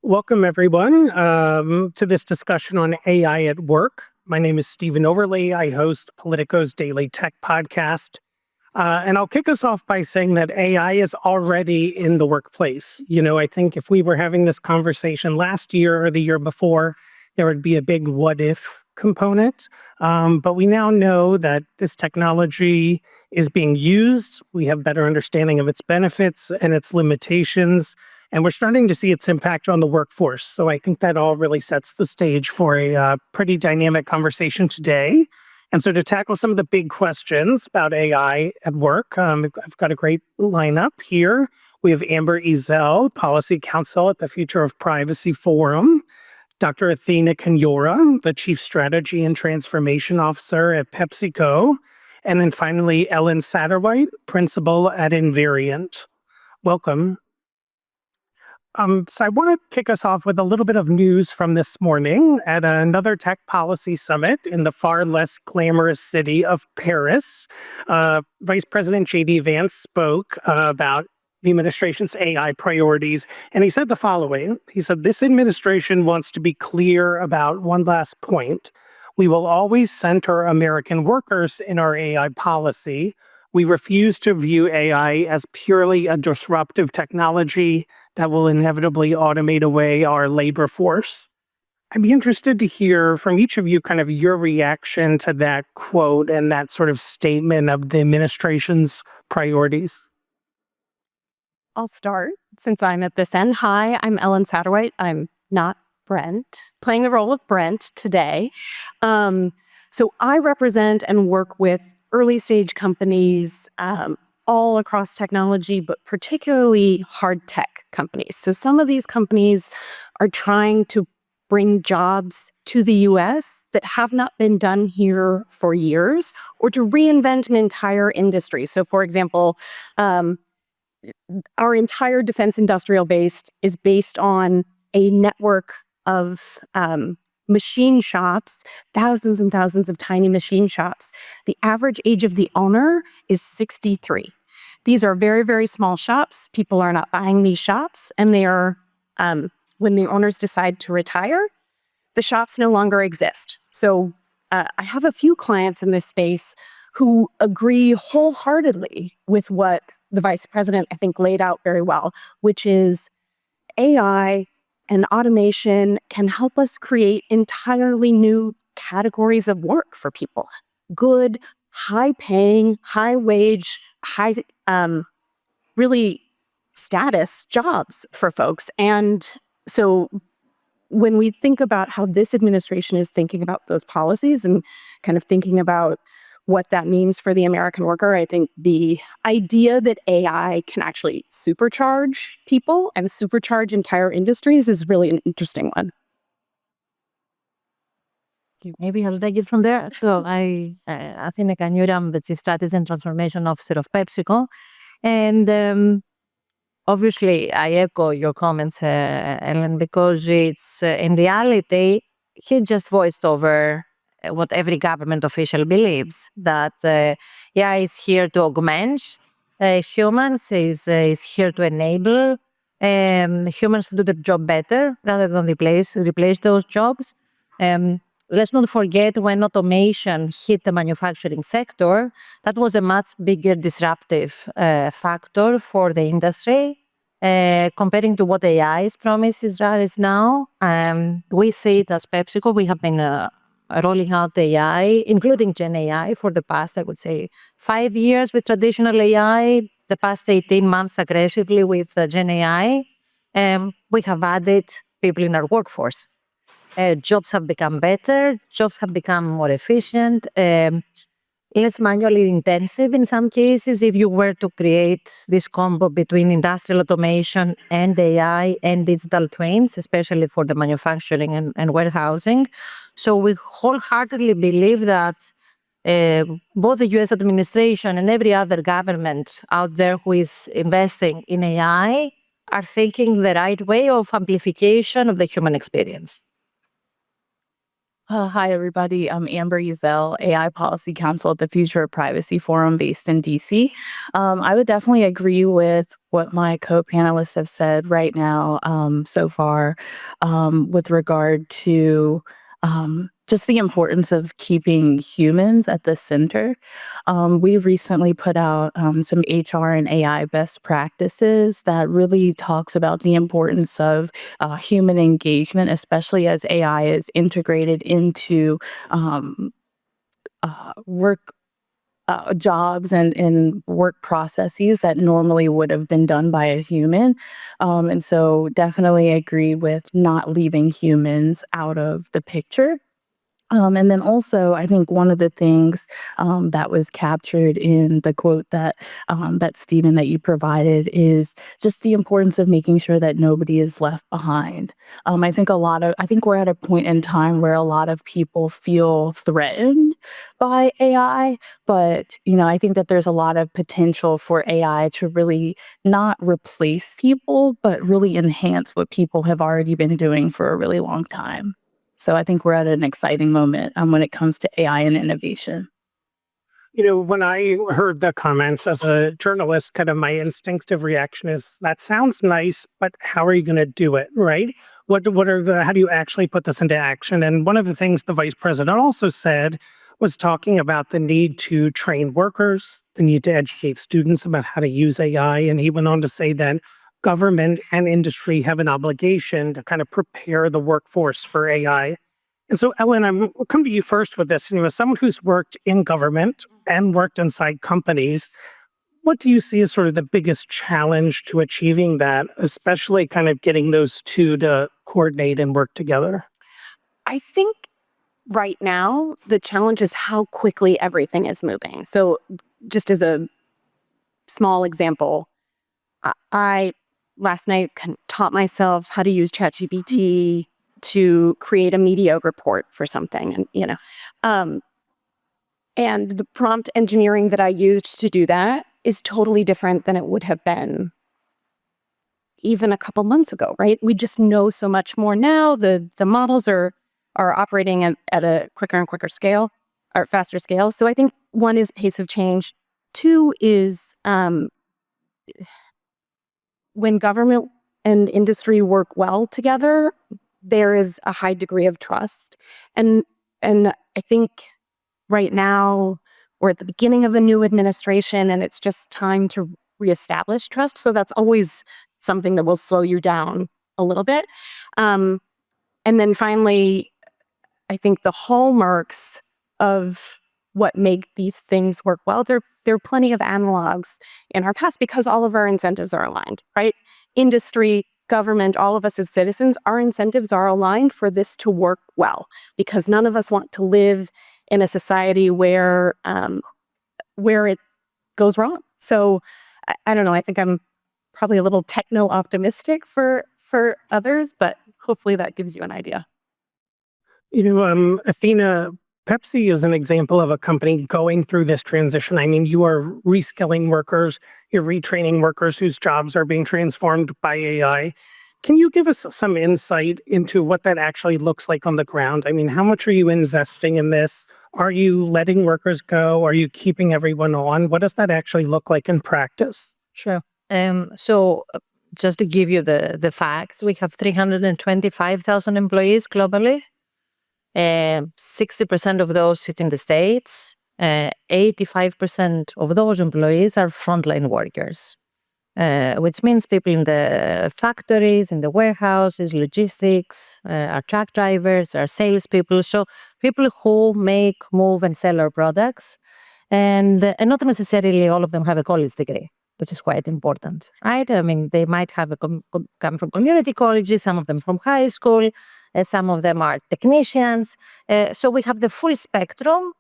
Welcome, everyone, to this discussion on AI at work. My name is Stephen Overley. I host Politico's Daily Tech Podcast. And I'll kick us off by saying that AI is already in the workplace. I think if we were having this conversation last year or the year before, there would be a big what if component. But we now know that this technology is being used. We have better understanding of its benefits and its limitations. And we're starting to see its impact on the workforce. So I think that all really sets the stage for a pretty dynamic conversation today. And so to tackle some of the big questions about AI at work, I've got a great lineup here. We have Amber Ezzell, Policy Counsel at the Future of Privacy Forum, Dr. Athina Kanioura, the Chief Strategy and Transformation Officer at PepsiCo, and then finally Ellen Satterwhite, Principal at Invariant. Welcome. So I want to kick us off with a little bit of news from this morning at another tech policy summit in the far less glamorous city of Paris. Vice President J.D. Vance spoke about the administration's AI priorities, and he said the following. He said, "This administration wants to be clear about one last point. We will always center American workers in our AI policy. We refuse to view AI as purely a disruptive technology that will inevitably automate away our labor force." I'd be interested to hear from each of you kind of your reaction to that quote and that sort of statement of the administration's priorities. I'll start since I'm at this end. Hi, I'm Ellen Satterwhite. I'm not Brent, playing the role of Brent today. So I represent and work with early stage companies all across technology, but particularly hard tech companies. So some of these companies are trying to bring jobs to the US that have not been done here for years, or to reinvent an entire industry. So for example, our entire defense industrial base is based on a network of machine shops, thousands and thousands of tiny machine shops. The average age of the owner is 63. These are very, very small shops. People are not buying these shops, and they are, when the owners decide to retire, the shops no longer exist. So I have a few clients in this space who agree wholeheartedly with what the vice president, I think, laid out very well, which is AI and automation can help us create entirely new categories of work for people. Good, high-paying, high-wage, really status jobs for folks. And so when we think about how this administration is thinking about those policies and kind of thinking about what that means for the American worker, I think the idea that AI can actually supercharge people and supercharge entire industries is really an interesting one. Maybe I'll take it from there. So Athina Kanioura, I'm the Chief Strategy and Transformation Officer of PepsiCo. And obviously, I echo your comments, Ellen, because it's in reality, he just voiced over what every government official believes, that AI is here to augment humans, is here to enable humans to do their job better rather than replace those jobs. Let's not forget, when automation hit the manufacturing sector, that was a much bigger disruptive factor for the industry. Comparing to what AI's promise is now, we see it as PepsiCo. We have been rolling out AI, including Gen AI, for the past, I would say, 5 years with traditional AI, the past 18 months aggressively with Gen AI. We have added people in our workforce. Jobs have become better, jobs have become more efficient, less manually intensive in some cases if you were to create this combo between industrial automation and AI and digital twins, especially for the manufacturing and warehousing. So we wholeheartedly believe that both the US administration and every other government out there who is investing in AI are thinking the right way of amplification of the human experience. Hi, everybody. I'm Amber Ezzell, AI Policy Counsel at the Future of Privacy Forum based in DC. I would definitely agree with what my co-panelists have said right now so far with regard to just the importance of keeping humans at the center. We recently put out some HR and AI best practices that really talks about the importance of human engagement, especially as AI is integrated into work jobs and work processes that normally would have been done by a human. And so definitely agree with not leaving humans out of the picture. And then also, I think one of the things that was captured in the quote that Stephen that you provided is just the importance of making sure that nobody is left behind. I think we're at a point in time where a lot of people feel threatened by AI, but I think that there's a lot of potential for AI to really not replace people, but really enhance what people have already been doing for a really long time. So I think we're at an exciting moment when it comes to AI and innovation. When I heard the comments as a journalist, kind of my instinctive reaction is that sounds nice, but how are you going to do it, right? How do you actually put this into action? And one of the things the vice president also said was talking about the need to train workers, the need to educate students about how to use AI. And he went on to say that government and industry have an obligation to kind of prepare the workforce for AI. And so, Ellen, I'll come to you first with this. As someone who's worked in government and worked inside companies, what do you see as sort of the biggest challenge to achieving that, especially kind of getting those two to coordinate and work together? I think right now, the challenge is how quickly everything is moving. So just as a small example, I last night taught myself how to use ChatGPT to create a media report for something. And the prompt engineering that I used to do that is totally different than it would have been even a couple months ago, right? We just know so much more now. The models are operating at a quicker and quicker scale, or faster scale. So I think one is pace of change. Two is when government and industry work well together, there is a high degree of trust. And I think right now we're at the beginning of a new administration and it's just time to reestablish trust. So that's always something that will slow you down a little bit. And then finally, I think the hallmarks of what make these things work well, there are plenty of analogs in our past because all of our incentives are aligned, right? Industry, government, all of us as citizens, our incentives are aligned for this to work well because none of us want to live in a society where it goes wrong. So I don't know. I think I'm probably a little techno-optimistic for others, but hopefully that gives you an idea. Athina, Pepsi is an example of a company going through this transition. I mean, you are reskilling workers, you're retraining workers whose jobs are being transformed by AI. Can you give us some insight into what that actually looks like on the ground? I mean, how much are you investing in this? Are you letting workers go? Are you keeping everyone on? What does that actually look like in practice? Sure. So just to give you the facts, we have 325,000 employees globally. 60% of those sit in the States. 85% of those employees are frontline workers, which means people in the factories, in the warehouses, logistics, our truck drivers, our salespeople. So people who make, move, and sell our products. And not necessarily all of them have a college degree, which is quite important, right? I mean, they might have come from community colleges, some of them from high school, some of them are technicians. So we have the full spectrum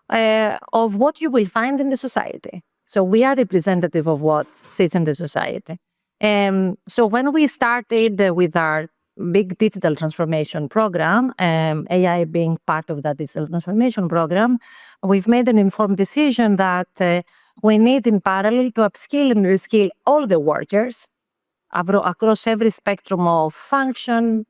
of what you will find in the society. So we are representative of what sits in the society. So when we started with our big digital transformation program, AI being part of that digital transformation program, we've made an informed decision that we need in parallel to upskill and reskill all the workers across every spectrum of function,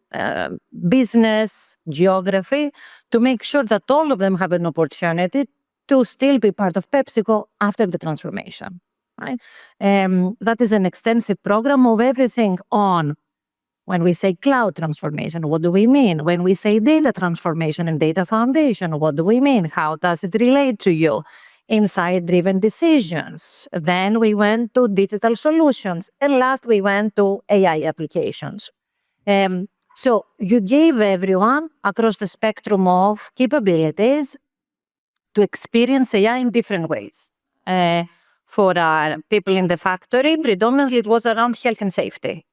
business, geography, to make sure that all of them have an opportunity to still be part of PepsiCo after the transformation. Right? That is an extensive program of everything on. When we say cloud transformation, what do we mean? When we say data transformation and data foundation, what do we mean? How does it relate to you? Insight-driven decisions. Then we went to digital solutions. And last, we went to AI applications. So you gave everyone across the spectrum of capabilities to experience AI in different ways. For our people in the factory, predominantly it was around health and safety.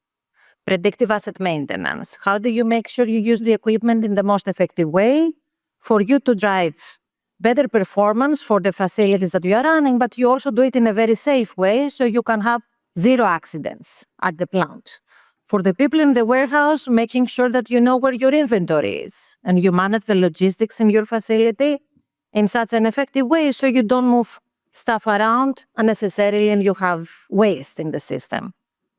Predictive asset maintenance. How do you make sure you use the equipment in the most effective way for you to drive better performance for the facilities that you are running, but you also do it in a very safe way so you can have zero accidents at the plant. For the people in the warehouse, making sure that you know where your inventory is and you manage the logistics in your facility in such an effective way so you don't move stuff around unnecessarily and you have waste in the system.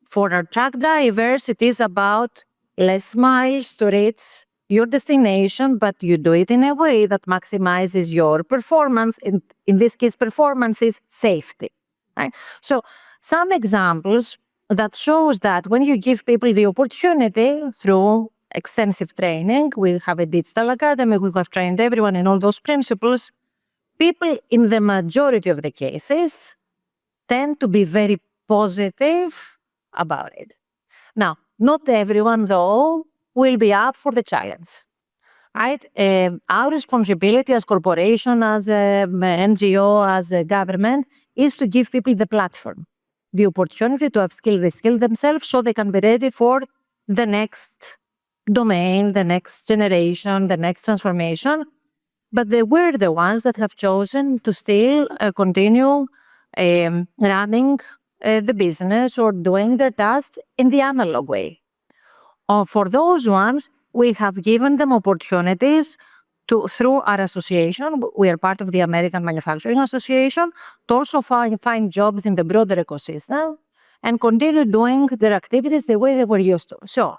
For our truck drivers, it is about less miles to reach your destination, but you do it in a way that maximizes your performance. In this case, performance is safety. Right? So some examples that shows that when you give people the opportunity through extensive training, we have a digital academy, we have trained everyone in all those principles, people in the majority of the cases tend to be very positive about it. Now, not everyone, though, will be up for the challenge. Right? Our responsibility as corporation, as an NGO, as a government, is to give people the platform, the opportunity to reskill themselves so they can be ready for the next domain, the next generation, the next transformation. But they were the ones that have chosen to still continue running the business or doing their tasks in the analog way. For those ones, we have given them opportunities to, through our association, we are part of the American Manufacturing Association, to also find jobs in the broader ecosystem and continue doing their activities the way they were used to. So,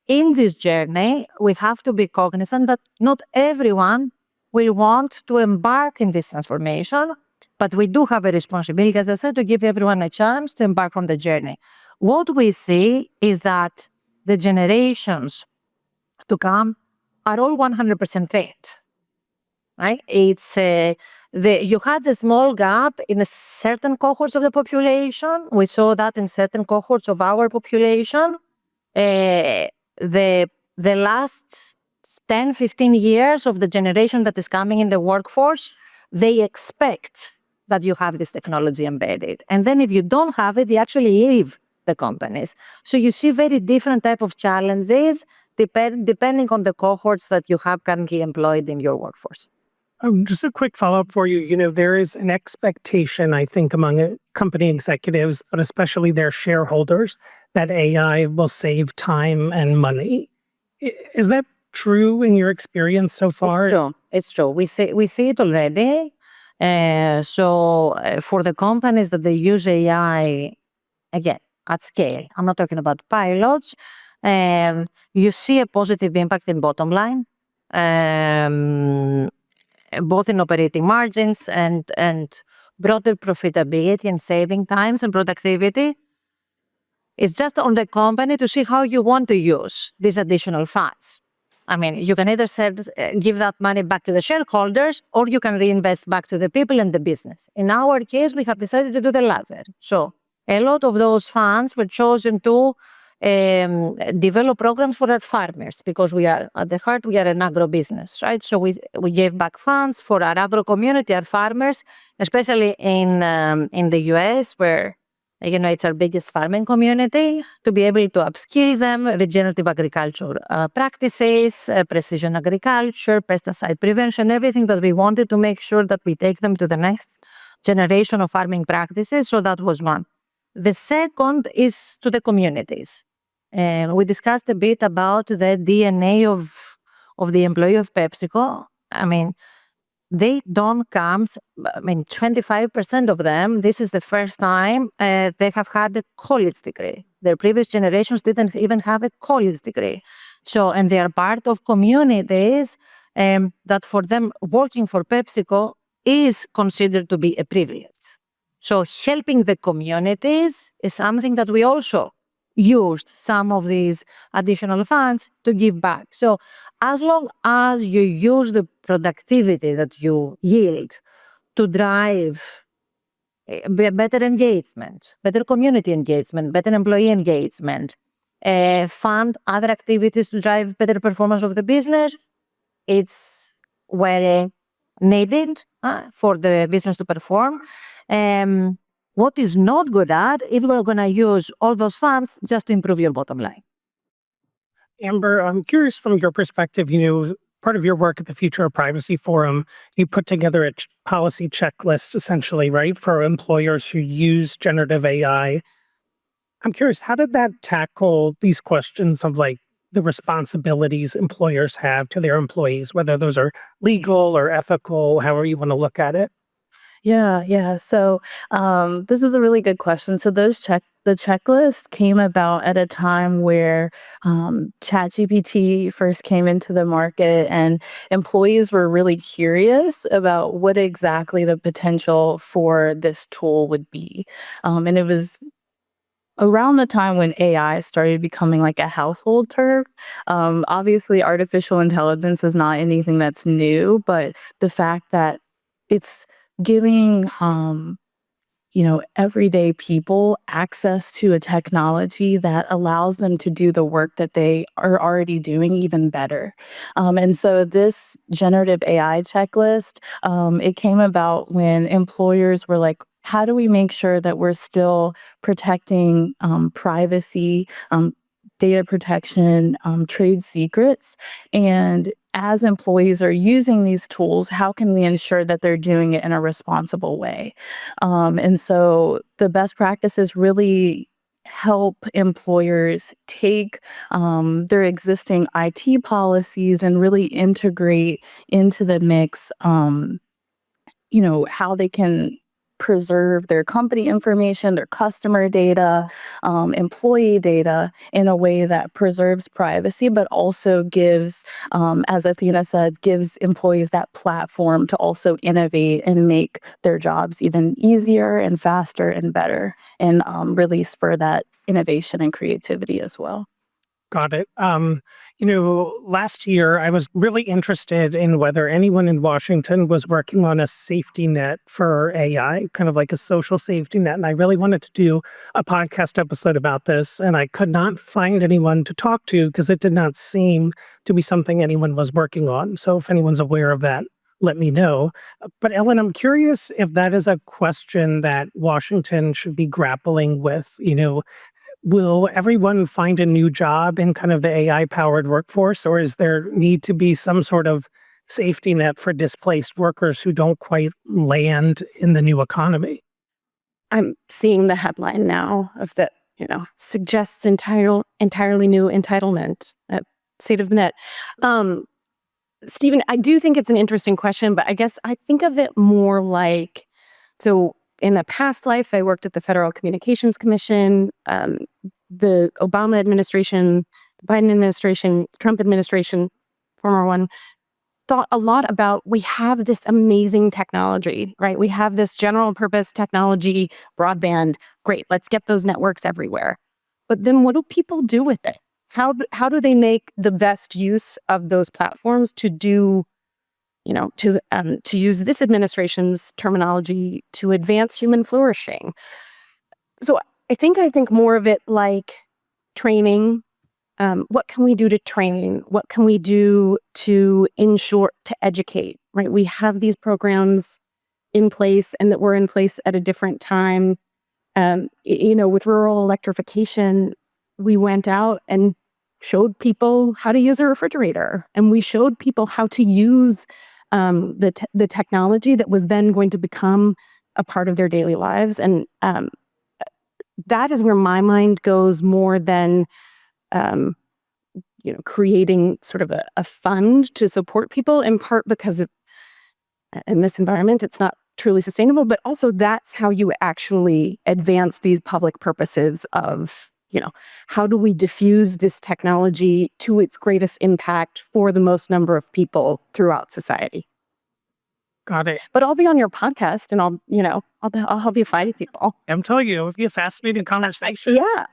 in this journey, we have to be cognizant that not everyone will want to embark in this transformation, but we do have a responsibility, as I said, to give everyone a chance to embark on the journey. What we see is that the generations to come are all 100% trained. Right? It's you had a small gap in a certain cohorts of the population. We saw that in certain cohorts of our population. The last 10, 15 years of the generation that is coming in the workforce, they expect that you have this technology embedded. And then if you don't have it, they actually leave the companies. So you see very different type of challenges depending on the cohorts that you have currently employed in your workforce. Just a quick follow-up for you. You know, there is an expectation, I think, among company executives, but especially their shareholders, that AI will save time and money. Is that true in your experience so far? It's true. We see it already. So for the companies that they use AI, again, at scale, I'm not talking about pilots, you see a positive impact in bottom line, both in operating margins and broader profitability and saving times and productivity. It's just on the company to see how you want to use these additional funds. I mean, you can either give that money back to the shareholders, or you can reinvest back to the people and the business. In our case, we have decided to do the latter. So a lot of those funds were chosen to develop programs for our farmers, because we are, at the heart, we are an agro business, right? So we gave back funds for our agro community, our farmers, especially in the US, where, you know, it's our biggest farming community, to be able to upskill them, regenerative agriculture practices, precision agriculture, pesticide prevention, everything that we wanted to make sure that we take them to the next generation of farming practices. So that was one. The second is to the communities. We discussed a bit about the DNA of the employee of PepsiCo. I mean, they don't come, 25% of them, this is the first time they have had a college degree. Their previous generations didn't even have a college degree. So, and they are part of communities that for them working for PepsiCo is considered to be a privilege. So helping the communities is something that we also used some of these additional funds to give back. So as long as you use the productivity that you yield to drive better engagement, better community engagement, better employee engagement, fund other activities to drive better performance of the business, it's very needed for the business to perform. What is not good at, if we're going to use all those funds just to improve your bottom line. Amber, I'm curious from your perspective, part of your work at the Future of Privacy Forum, you put together a policy checklist, essentially, right, for employers who use generative AI. I'm curious, how did that tackle these questions of the responsibilities employers have to their employees, whether those are legal or ethical, however you want to look at it? Yeah. So this is a really good question. So the checklist came about at a time where ChatGPT first came into the market, and employees were really curious about what exactly the potential for this tool would be. And it was around the time when AI started becoming like a household term. Obviously, artificial intelligence is not anything that's new, but the fact that it's giving everyday people access to a technology that allows them to do the work that they are already doing even better. And so this generative AI checklist, it came about when employers were like, how do we make sure that we're still protecting privacy, data protection, trade secrets? And as employees are using these tools, how can we ensure that they're doing it in a responsible way? And so the best practices really help employers take their existing IT policies and really integrate into the mix, how they can preserve their company information, their customer data, employee data in a way that preserves privacy, but also gives, as Athina said, gives employees that platform to also innovate and make their jobs even easier and faster and better, and really spur that innovation and creativity as well. Got it. Last year I was really interested in whether anyone in Washington was working on a safety net for AI, kind of like a social safety net. And I really wanted to do a podcast episode about this, and I could not find anyone to talk to because it did not seem to be something anyone was working on. So if anyone's aware of that, let me know. But Ellen, I'm curious if that is a question that Washington should be grappling with. Will everyone find a new job in kind of the AI-powered workforce, or is there need to be some sort of safety net for displaced workers who don't quite land in the new economy? I'm seeing the headline now of that, suggests entirely new entitlement at State of the Net. Stephen, I do think it's an interesting question, but I guess I think of it more like, so in a past life, I worked at the Federal Communications Commission. The Obama administration, the Biden administration, Trump administration, former one, thought a lot about, we have this amazing technology, right? We have this general purpose technology, broadband, great, let's get those networks everywhere. But then what do people do with it? How do they make the best use of those platforms to do, to use this administration's terminology, to advance human flourishing? So I think more of it like training. What can we do to train? What can we do to ensure, to educate, right? We have these programs in place and that were in place at a different time. With rural electrification, we went out and showed people how to use a refrigerator, and we showed people how to use the technology that was then going to become a part of their daily lives. And that is where my mind goes more than creating sort of a fund to support people, in part because in this environment, it's not truly sustainable, but also that's how you actually advance these public purposes of, how do we diffuse this technology to its greatest impact for the most number of people throughout society. Got it. But I'll be on your podcast and I'll help you find people. I'm telling you, it would be a fascinating conversation. Yeah.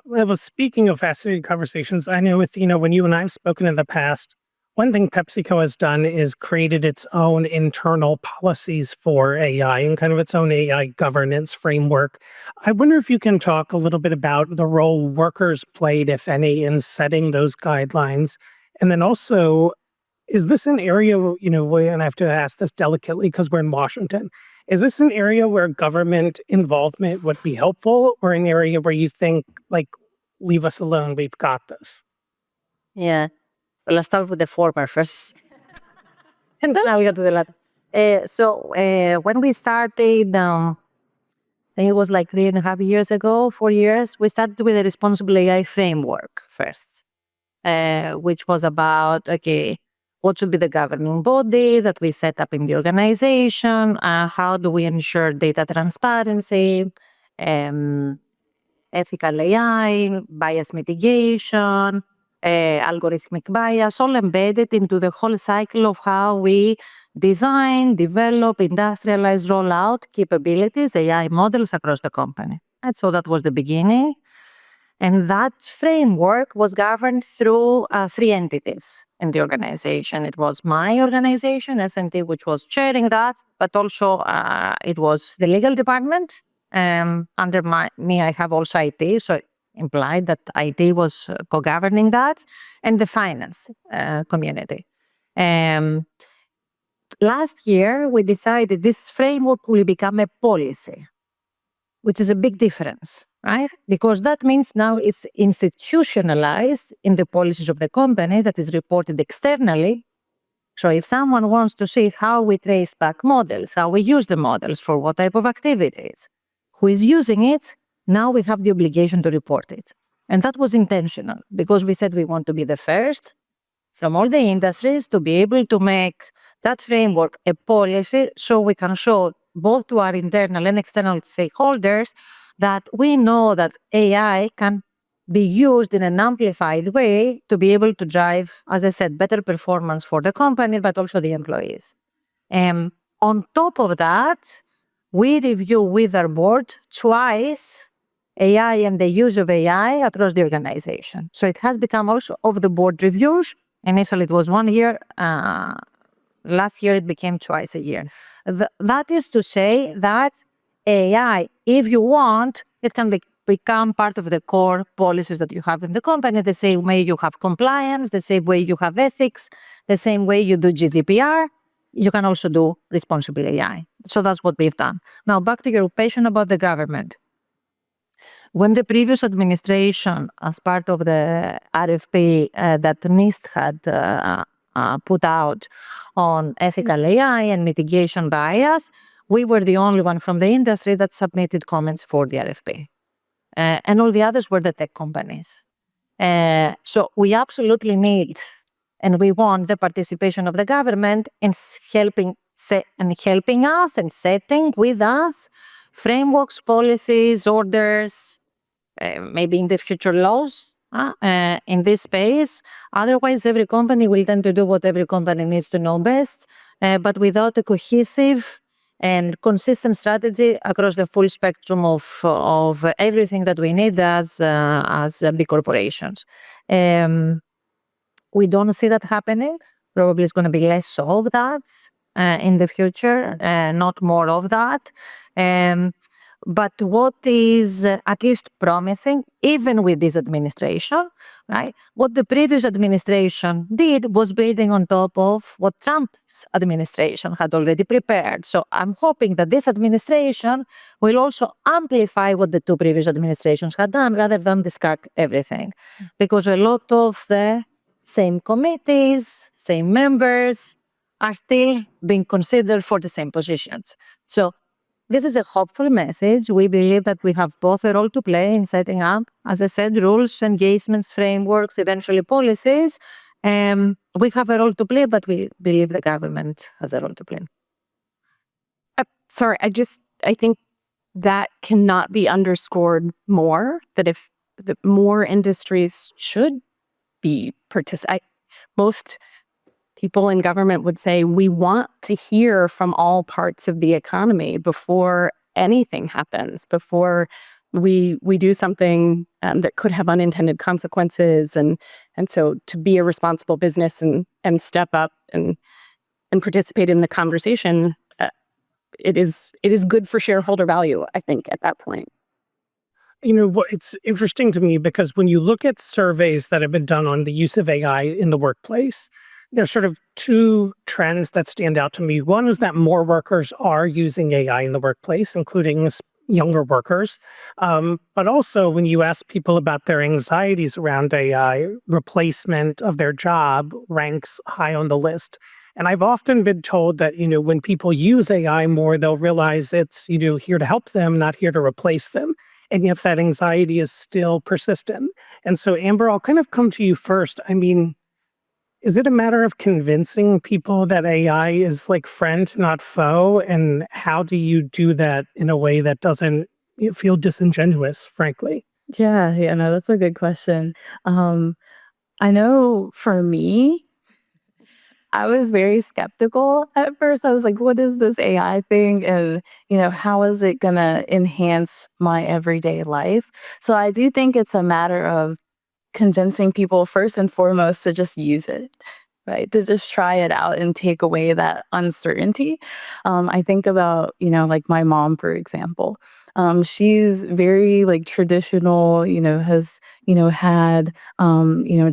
Well, speaking of fascinating conversations, I know Athina, when you and I have spoken in the past, one thing PepsiCo has done is created its own internal policies for AI and kind of its own AI governance framework. I wonder if you can talk a little bit about the role workers played, if any, in setting those guidelines. And then also, is this an area, and I have to ask this delicately because we're in Washington, is this an area where government involvement would be helpful, or an area where you think, leave us alone, we've got this? Yeah. Well, let's start with the former first, and then I'll get to the latter. So when we started, I think it was like 3.5 years ago, 4 years, we started with a responsible AI framework first, which was about, what should be the governing body that we set up in the organization? How do we ensure data transparency, ethical AI, bias mitigation, algorithmic bias, all embedded into the whole cycle of how we design, develop, industrialize, roll out capabilities, AI models across the company. And so that was the beginning. And that framework was governed through 3 entities in the organization. It was my organization, S&T, which was chairing that, but also it was the legal department. Under me, I have also IT, so implied that IT was co-governing that, and the finance community. Last year, we decided this framework will become a policy, which is a big difference, right? Because that means now it's institutionalized in the policies of the company that is reported externally. So if someone wants to see how we trace back models, how we use the models for what type of activities, who is using it, now we have the obligation to report it. And that was intentional because we said we want to be the first from all the industries to be able to make that framework a policy so we can show both to our internal and external stakeholders that we know that AI can be used in an amplified way to be able to drive, as I said, better performance for the company, but also the employees. On top of that, we review with our board twice AI and the use of AI across the organization. So it has become also of the board reviews. Initially, it was 1 year. Last year, it became twice a year. That is to say that AI, if you want, it can become part of the core policies that you have in the company, the same way you have compliance, the same way you have ethics, the same way you do GDPR. You can also do responsible AI. So that's what we've done. Now, back to your question about the government. When the previous administration, as part of the RFP that NIST had put out on ethical AI and mitigation bias, we were the only one from the industry that submitted comments for the RFP. And all the others were the tech companies. So we absolutely need and we want the participation of the government in helping us and setting with us frameworks, policies, orders, maybe in the future laws in this space. Otherwise, every company will tend to do what every company needs to know best, but without a cohesive and consistent strategy across the full spectrum of everything that we need as big corporations. We don't see that happening. Probably it's going to be less of that in the future, not more of that. But what is at least promising, even with this administration, right? What the previous administration did was building on top of what Trump's administration had already prepared. So I'm hoping that this administration will also amplify what the 2 previous administrations had done rather than discard everything. Because a lot of the same committees, same members are still being considered for the same positions. So this is a hopeful message. We believe that we have both a role to play in setting up, as I said, rules, engagements, frameworks, eventually policies. We have a role to play, but we believe the government has a role to play. sorry, I think that cannot be underscored more, that if the more industries should be most people in government would say we want to hear from all parts of the economy before anything happens, before we do something that could have unintended consequences, and so to be a responsible business and step up and participate in the conversation, it is good for shareholder value, I think, at that point. It's interesting to me because when you look at surveys that have been done on the use of AI in the workplace, there's sort of two trends that stand out to me. One is that more workers are using AI in the workplace, including younger workers. But also when you ask people about their anxieties around AI, replacement of their job ranks high on the list. And I've often been told that, when people use AI more, they'll realize it's, here to help them, not here to replace them. And yet that anxiety is still persistent. And so, Amber, I'll kind of come to you first. I mean, is it a matter of convincing people that AI is like friend, not foe? And how do you do that in a way that doesn't feel disingenuous, frankly? Yeah, no, that's a good question. I know for me, I was very skeptical at first. I was like, what is this AI thing? And, how is it going to enhance my everyday life? So I do think it's a matter of convincing people first and foremost to just use it, right? To just try it out and take away that uncertainty. I think about, like my mom, for example. She's very like traditional, has, had,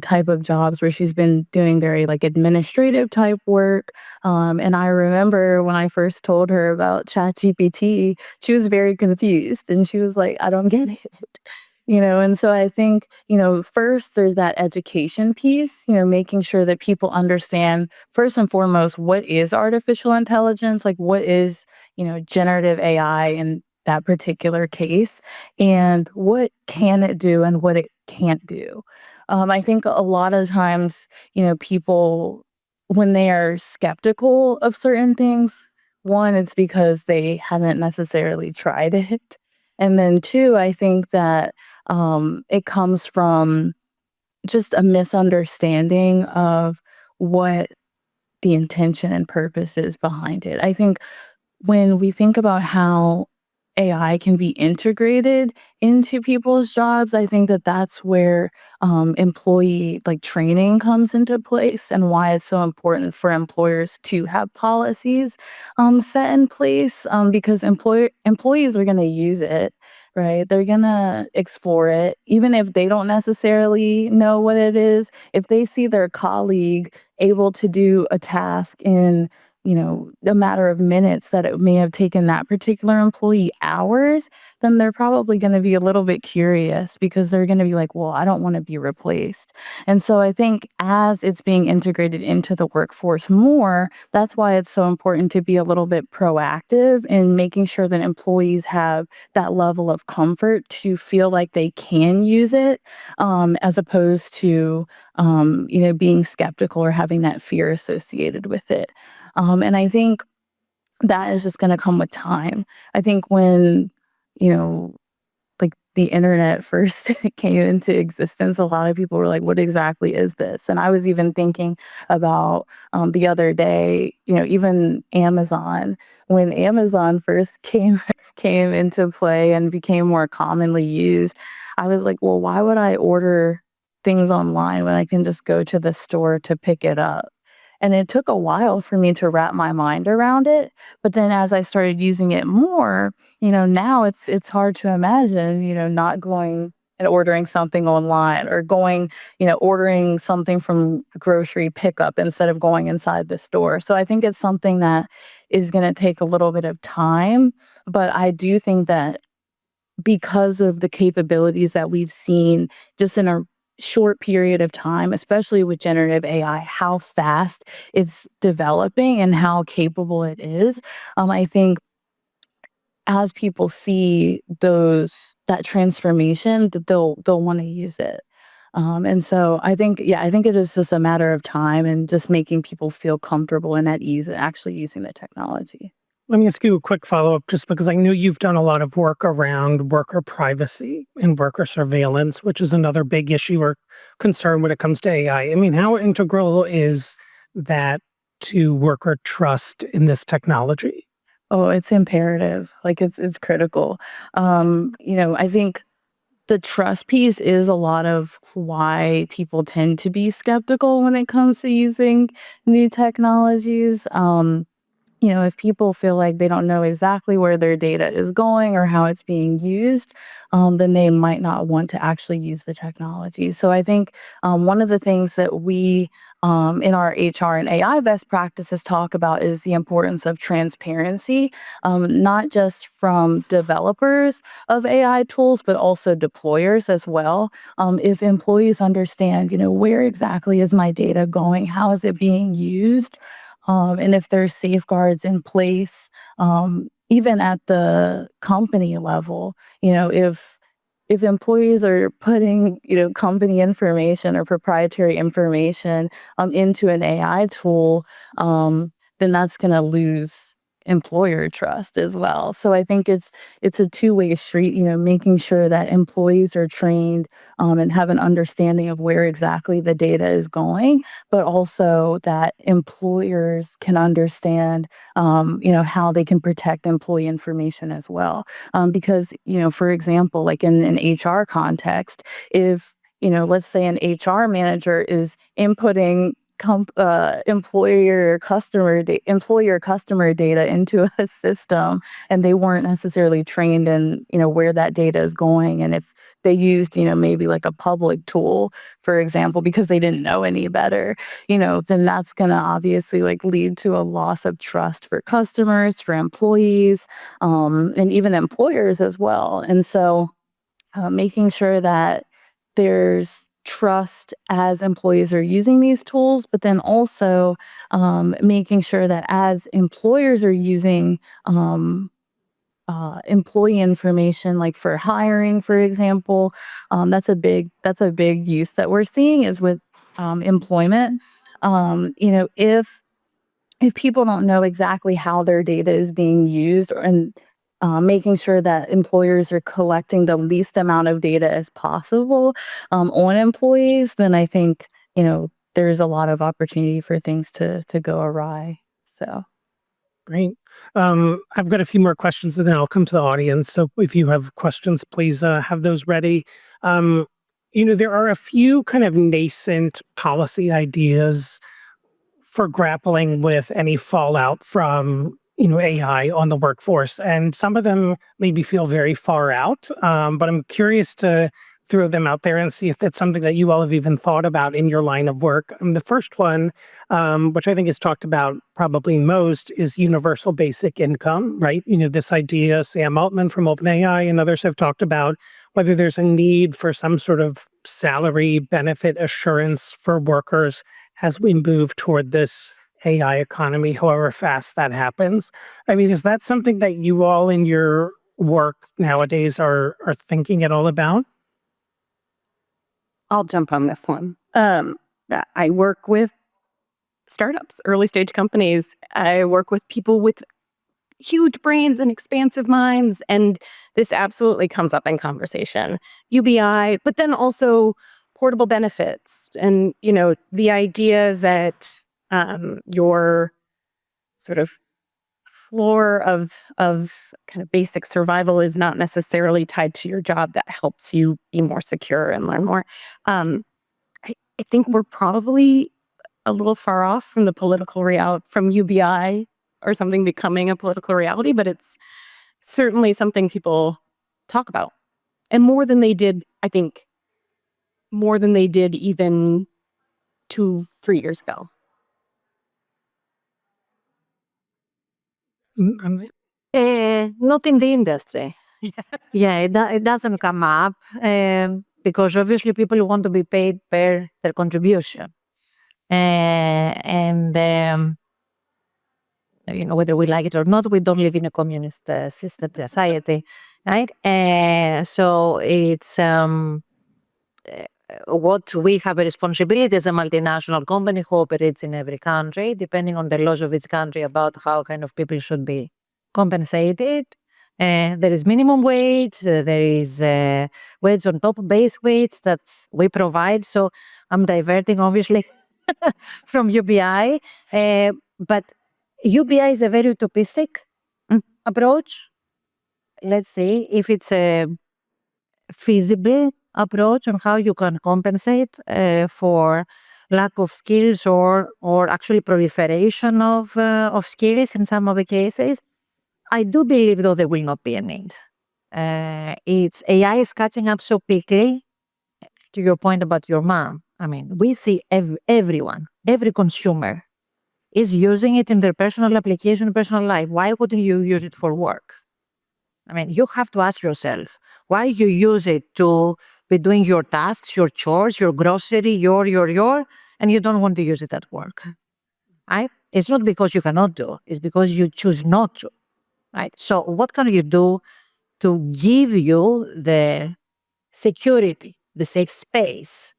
type of jobs where she's been doing very like administrative type work. And I remember when I first told her about ChatGPT, she was very confused and she was like, I don't get it. And so I think, first there's that education piece, making sure that people understand first and foremost, what is artificial intelligence? Like what is, generative AI in that particular case, and what can it do and what it can't do. I think a lot of times, people, when they are skeptical of certain things, one, it's because they haven't necessarily tried it. And then two, I think that it comes from just a misunderstanding of what the intention and purpose is behind it. I think when we think about how AI can be integrated into people's jobs, I think that that's where employee like training comes into place, and why it's so important for employers to have policies set in place, because employees are going to use it, right? They're going to explore it, even if they don't necessarily know what it is. If they see their colleague able to do a task in a matter of minutes that it may have taken that particular employee hours, then they're probably going to be a little bit curious, because they're going to be like, well, I don't want to be replaced. And so I think as it's being integrated into the workforce more, that's why it's so important to be a little bit proactive in making sure that employees have that level of comfort to feel like they can use it, as opposed to, being skeptical or having that fear associated with it. And I think that is just going to come with time. I think when, like the internet first came into existence, a lot of people were like, what exactly is this? And I was even thinking about the other day, even Amazon, when Amazon first came into play and became more commonly used, I was like, well, why would I order things online when I can just go to the store to pick it up? And it took a while for me to wrap my mind around it. But then as I started using it more, now it's hard to imagine, not going and ordering something online, or going, ordering something from grocery pickup instead of going inside the store. So I think it's something that is going to take a little bit of time. But I do think that because of the capabilities that we've seen just in a short period of time, especially with generative AI, how fast it's developing and how capable it is. I think as people see that transformation, that they'll want to use it. And so I think it is just a matter of time and just making people feel comfortable and at ease actually using the technology. Let me ask you a quick follow-up, just because I know you've done a lot of work around worker privacy and worker surveillance, which is another big issue or concern when it comes to AI. I mean, how integral is that to worker trust in this technology? Oh, it's imperative. Like it's critical. I think the trust piece is a lot of why people tend to be skeptical when it comes to using new technologies. If people feel like they don't know exactly where their data is going or how it's being used, then they might not want to actually use the technology. So I think one of the things that we in our HR and AI best practices talk about is the importance of transparency, not just from developers of AI tools, but also deployers as well. If employees understand, where exactly is my data going? How is it being used? And if there's safeguards in place, even at the company level, if employees are putting, company information or proprietary information into an AI tool, then that's going to lose employer trust as well. So I think it's a two-way street, making sure that employees are trained and have an understanding of where exactly the data is going, but also that employers can understand, how they can protect employee information as well. Because, for example, like in an HR context, if, let's say an HR manager is inputting employer customer data into a system, and they weren't necessarily trained in where that data is going, and if they used maybe like a public tool, for example, because they didn't know any better, then that's going to obviously like lead to a loss of trust for customers, for employees, and even employers as well. And so making sure that there's trust as employees are using these tools, but then also making sure that as employers are using employee information, like for hiring, for example, that's a big use that we're seeing is with employment. If people don't know exactly how their data is being used, and making sure that employers are collecting the least amount of data as possible on employees, then I think, there's a lot of opportunity for things to go awry. So. Great. I've got a few more questions and then I'll come to the audience. So if you have questions, please have those ready. There are a few kind of nascent policy ideas for grappling with any fallout from AI on the workforce, and some of them maybe feel very far out. But I'm curious to throw them out there and see if it's something that you all have even thought about in your line of work. The first one, which I think is talked about probably most, is universal basic income, right? This idea, Sam Altman from OpenAI and others have talked about whether there's a need for some sort of salary benefit assurance for workers as we move toward this AI economy, however fast that happens. I mean, is that something that you all in your work nowadays are thinking at all about? I'll jump on this one. I work with startups, early stage companies. I work with people with huge brains and expansive minds, and this absolutely comes up in conversation. UBI, but then also portable benefits, and the idea that your sort of floor of kind of basic survival is not necessarily tied to your job. That helps you be more secure and learn more. I think we're probably a little far off from the political reality, from UBI or something becoming a political reality, but it's certainly something people talk about, and more than they did, I think, more than they did even 2-3 years ago. Not in the industry. Yeah, it doesn't come up because obviously people want to be paid per their contribution. And whether we like it or not, we don't live in a communist system society, right? So it's what we have a responsibility as a multinational company who operates in every country, depending on the laws of each country, about how kind of people should be compensated. There is minimum wage, there is wage on top, base wage that we provide. So I'm diverting, obviously, from UBI. But UBI is a very utopistic approach. Let's see if it's a feasible approach on how you can compensate for lack of skills or actually proliferation of skills in some of the cases. I do believe, though, there will not be a need. It's AI is catching up so quickly. To your point about your mom, I mean, we see everyone, every consumer is using it in their personal application, personal life. Why wouldn't you use it for work? I mean, you have to ask yourself why you use it to be doing your tasks, your chores, your grocery, and you don't want to use it at work. Right? It's not because you cannot do, it's because you choose not to. Right? So what can you do to give you the security, the safe space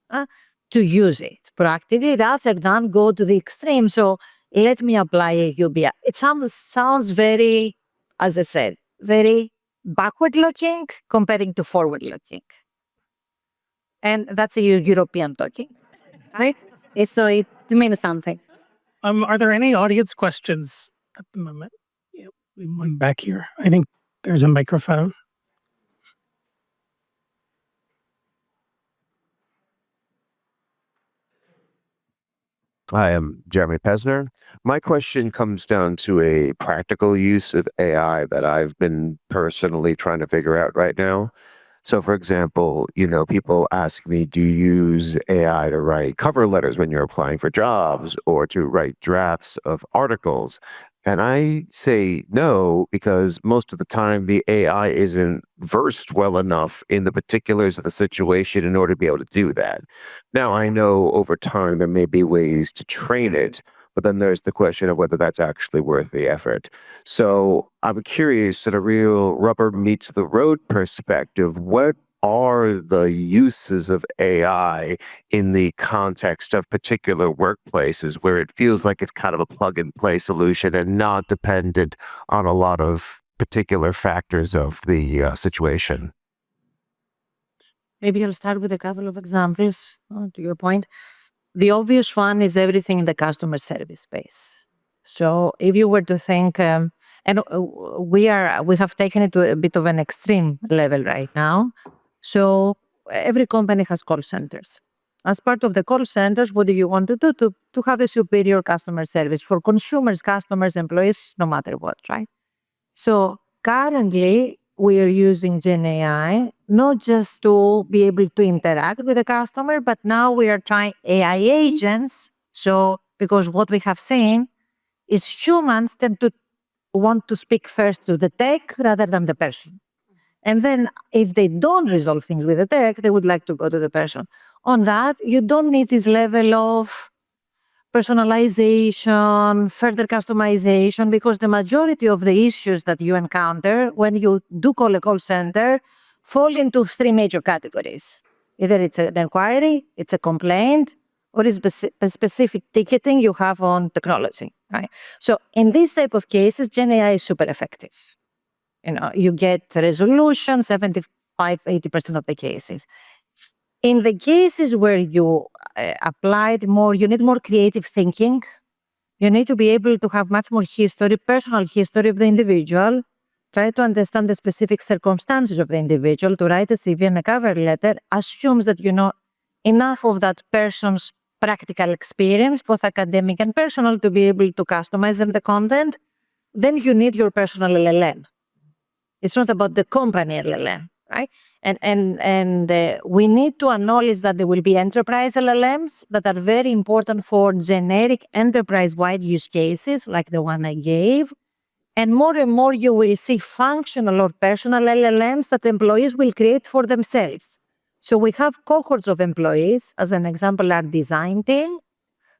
to use it proactively rather than go to the extreme? So let me apply a UBI. It sounds very, as I said, very backward looking comparing to forward looking. And that's a European talking. Right? So it means something. Are there any audience questions at the moment? Yeah, we went back here. I think there's a microphone. Hi, I'm Jeremy Pesner. My question comes down to a practical use of AI that I've been personally trying to figure out right now. So, for example, people ask me, do you use AI to write cover letters when you're applying for jobs or to write drafts of articles? And I say no, because most of the time the AI isn't versed well enough in the particulars of the situation in order to be able to do that. Now, I know over time there may be ways to train it, but then there's the question of whether that's actually worth the effort. So I'm curious, at a real rubber meets the road perspective, what are the uses of AI in the context of particular workplaces where it feels like it's kind of a plug and play solution and not dependent on a lot of particular factors of the situation? Maybe I'll start with a couple of examples to your point. The obvious one is everything in the customer service space. So if you were to think, we have taken it to a bit of an extreme level right now. So every company has call centers. As part of the call centers, what do you want to do to have a superior customer service for consumers, customers, employees, no matter what, right? So currently, we are using Gen AI not just to be able to interact with the customer, but now we are trying AI agents. So because what we have seen is humans tend to want to speak first to the tech rather than the person. And then if they don't resolve things with the tech, they would like to go to the person. On that, you don't need this level of personalization, further customization, because the majority of the issues that you encounter when you do call a call center fall into three major categories. Either it's an inquiry, it's a complaint, or it's a specific ticketing you have on technology, right? So in these type of cases, Gen AI is super effective. You get resolution 75-80% of the cases. In the cases where you applied more, you need more creative thinking. You need to be able to have much more history, personal history of the individual, try to understand the specific circumstances of the individual. To write a CV and a cover letter assumes that you know enough of that person's practical experience, both academic and personal, to be able to customize them the content. Then you need your personal LLM. It's not about the company LLM, right? And we need to acknowledge that there will be enterprise LLMs that are very important for generic enterprise-wide use cases, like the one I gave. And more you will see functional or personal LLMs that employees will create for themselves. So we have cohorts of employees, as an example, our design team,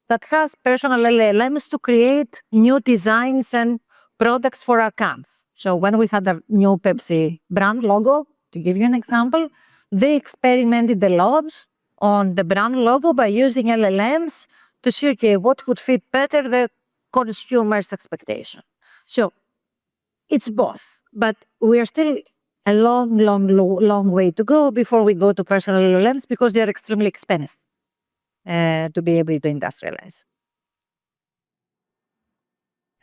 that has personal LLMs to create new designs and products for our accounts. So when we had a new Pepsi brand logo, to give you an example, they experimented a lot on the brand logo by using LLMs to see, okay, what would fit better the consumer's expectation. So it's both, but we are still a long way to go before we go to personal LLMs because they are extremely expensive to be able to industrialize.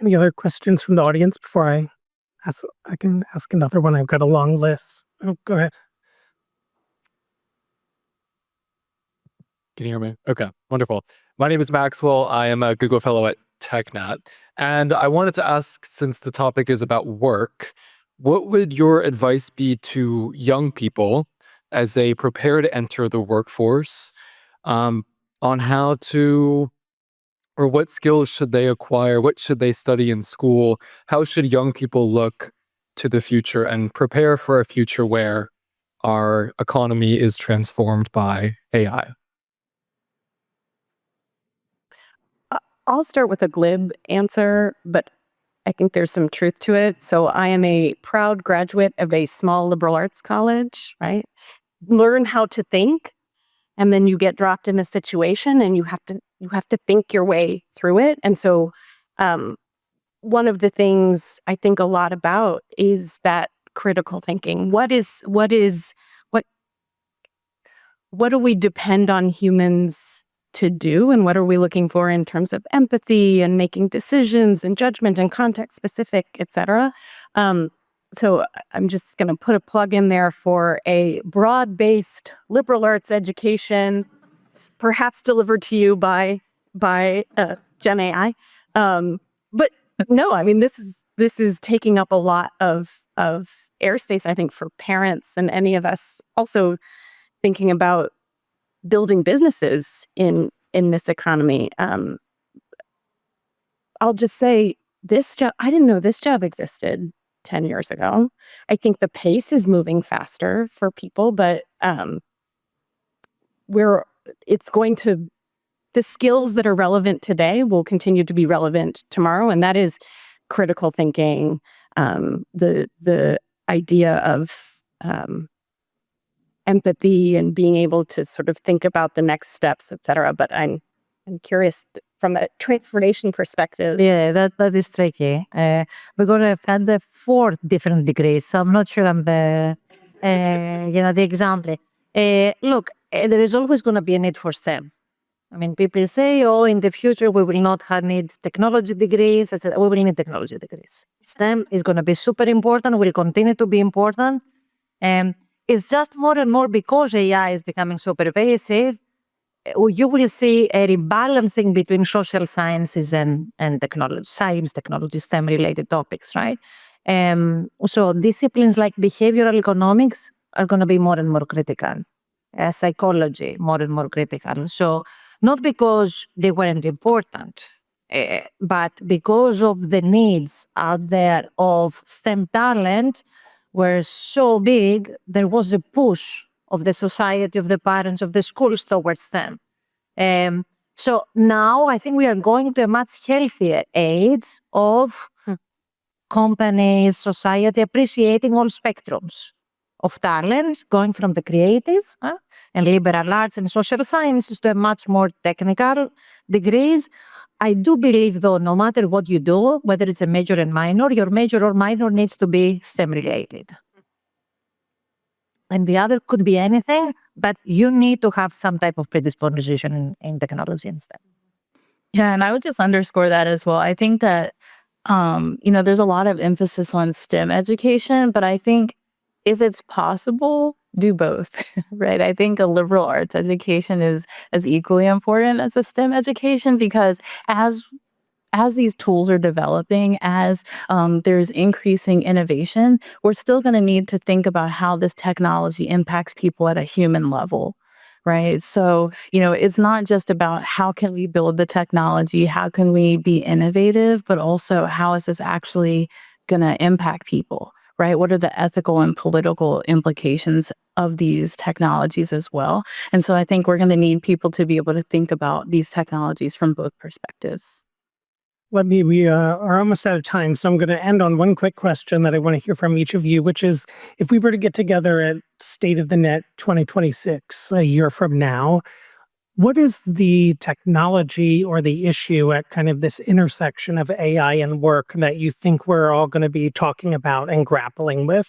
Any other questions from the audience before I can ask another one? I've got a long list. Oh, go ahead. Can you hear me? Okay, wonderful. My name is Maxwell. I am a Google Fellow at TechNet. And I wanted to ask, since the topic is about work, what would your advice be to young people as they prepare to enter the workforce on how to, or what skills should they acquire? What should they study in school? How should young people look to the future and prepare for a future where our economy is transformed by AI? I'll start with a glib answer, but I think there's some truth to it. So I am a proud graduate of a small liberal arts college, right? Learn how to think, and then you get dropped in a situation and you have to think your way through it. And so one of the things I think a lot about is that critical thinking. What do we depend on humans to do, and what are we looking for in terms of empathy and making decisions and judgment and context specific, etc. So I'm just going to put a plug in there for a broad-based liberal arts education, perhaps delivered to you by Gen AI. But no, I mean this is taking up a lot of airspace, I think, for parents and any of us also thinking about building businesses in this economy. I'll just say this job, I didn't know this job existed 10 years ago. I think the pace is moving faster for people, but the skills that are relevant today will continue to be relevant tomorrow. And that is critical thinking, the idea of empathy and being able to sort of think about the next steps, etc. But I'm curious from a transportation perspective. Yeah, that is tricky. Because I've had 4 different degrees, so I'm not sure I'm the example. Look, there is always going to be a need for STEM. I mean, people say, oh, in the future we will not need technology degrees. I said, we will need technology degrees. STEM is going to be super important, will continue to be important. It's just more and more because AI is becoming so pervasive, you will see a rebalancing between social sciences and technology, science, technology, STEM-related topics, right? So disciplines like behavioral economics are going to be more and more critical. Psychology, more and more critical. So not because they weren't important, but because of the needs out there of STEM talent were so big, there was a push of the society, of the parents, of the schools towards STEM. So now I think we are going to a much healthier age of companies, society appreciating all spectrums of talent, going from the creative and liberal arts and social sciences to a much more technical degrees. I do believe, though, no matter what you do, whether it's a major and minor, your major or minor needs to be STEM-related. And the other could be anything, but you need to have some type of predisposition in technology and STEM. Yeah, and I would just underscore that as well. I think that, there's a lot of emphasis on STEM education, but I think if it's possible, do both, right? I think a liberal arts education is as equally important as a STEM education, because as these tools are developing, as there's increasing innovation, we're still going to need to think about how this technology impacts people at a human level, right? So, it's not just about how can we build the technology, how can we be innovative, but also how is this actually going to impact people, right? What are the ethical and political implications of these technologies as well? And so I think we're going to need people to be able to think about these technologies from both perspectives. We are almost out of time, so I'm going to end on one quick question that I want to hear from each of you, which is, if we were to get together at State of the Net 2026, a year from now, What is the technology or the issue at kind of this intersection of AI and work that you think we're all going to be talking about and grappling with?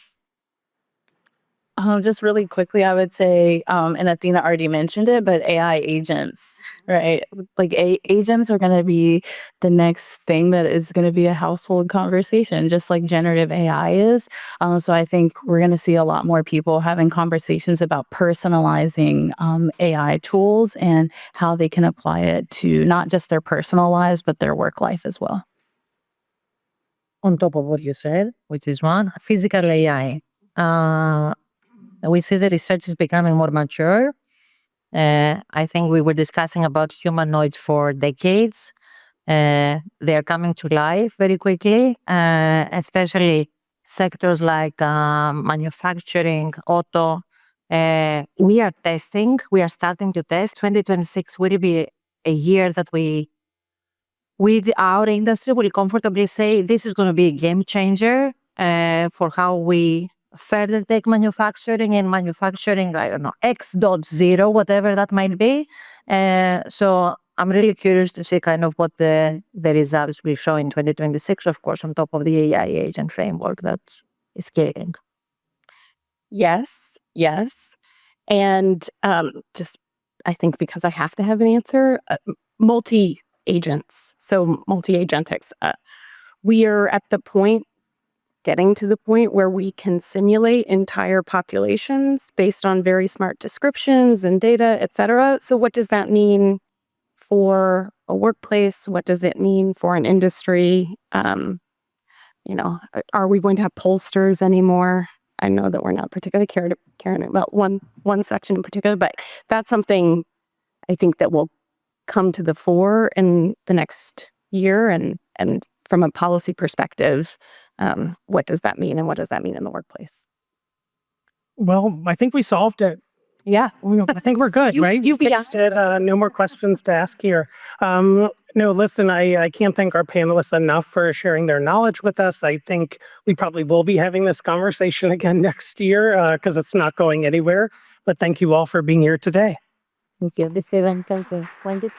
Just really quickly, I would say, and Athena already mentioned it, but AI agents, right? Like agents are going to be the next thing that is going to be a household conversation, just like generative AI is. So I think we're going to see a lot more people having conversations about personalizing AI tools and how they can apply it to not just their personal lives, but their work life as well. On top of what you said, which is one, physical AI. We see the research is becoming more mature. I think we were discussing about humanoids for decades. They are coming to life very quickly, especially sectors like manufacturing, auto. We are starting to test. 2026 will be a year that with our industry, will comfortably say this is going to be a game changer for how we further take manufacturing and manufacturing, I don't know, X.0, whatever that might be. So I'm really curious to see kind of what the results will show in 2026, of course, on top of the AI agent framework that is scaling. Yes. And just, I think because I have to have an answer, multi-agents, so multi-agentics. We are at the point, getting to the point where we can simulate entire populations based on very smart descriptions and data, et cetera. So what does that mean for a workplace? What does it mean for an industry? Are we going to have pollsters anymore? I know that we're not particularly caring about one section in particular, but that's something I think that will come to the fore in the next year. And from a policy perspective, what does that mean, and what does that mean in the workplace? Well, I think we solved it. Yeah. I think we're good, right? You fixed it. No more questions to ask here. No, listen, I can't thank our panelists enough for sharing their knowledge with us. I think we probably will be having this conversation again next year because it's not going anywhere. But thank you all for being here today. Thank you. This event, thank you. When did